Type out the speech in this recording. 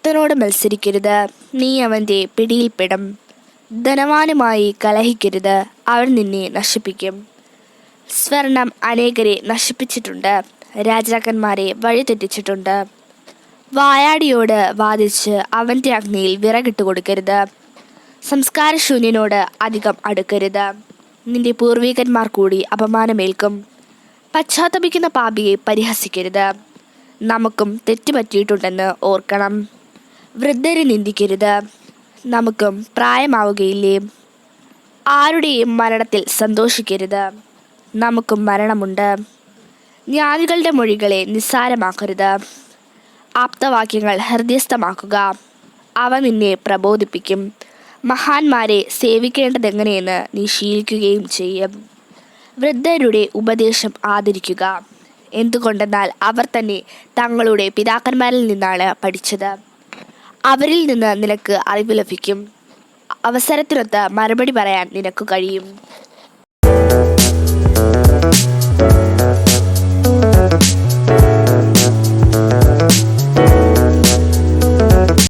ദുഷ്ടനോട് മത്സരിക്കരുത്, നീ അവൻ്റെ പിടിയിൽപ്പെടും. ധനവാനുമായി കലഹിക്കരുത്, അവൻ നിന്നെ നശിപ്പിക്കും. സ്വർണം അനേകരെ നശിപ്പിച്ചിട്ടുണ്ട്, രാജാക്കന്മാരെ വഴിതെറ്റിച്ചിട്ടുണ്ട്. വായാടിയോട് വാദിച്ച് അവൻ്റെ അഗ്നിയിൽ വിറകിട്ട് കൊടുക്കരുത്. സംസ്കാരശൂന്യനോട് അധികം അടുക്കരുത്, നിന്റെ പൂർവികന്മാർ കൂടി അപമാനമേൽക്കും. പശ്ചാത്തപിക്കുന്ന പാപിയെ പരിഹസിക്കരുത്, നമുക്കും തെറ്റുപറ്റിയിട്ടുണ്ടെന്ന് ഓർക്കണം. വൃദ്ധരെ നിന്ദിക്കരുത്, നമുക്കും പ്രായമാവുകയില്ലേ. ആരുടെയും മരണത്തിൽ സന്തോഷിക്കരുത്, നമുക്കും മരണമുണ്ട്. ജ്ഞാനികളുടെ മൊഴികളെ നിസ്സാരമാക്കരുത്, ആപ്തവാക്യങ്ങൾ ഹൃദയസ്ഥമാക്കുക, അവ നിന്നെ പ്രബോധിപ്പിക്കും. മഹാന്മാരെ സേവിക്കേണ്ടതെങ്ങനെയെന്ന് നീ ശീലിക്കുകയും ചെയ്യും. വൃദ്ധരുടെ ഉപദേശം ആദരിക്കുക, എന്തുകൊണ്ടെന്നാൽ അവർ തന്നെ തങ്ങളുടെ പിതാക്കന്മാരിൽ നിന്നാണ് പഠിച്ചത്. അവരിൽ നിന്ന് നിനക്ക് അറിവ് ലഭിക്കും, അവസരത്തിനൊത്ത് മറുപടി പറയാൻ നിനക്ക് കഴിയും.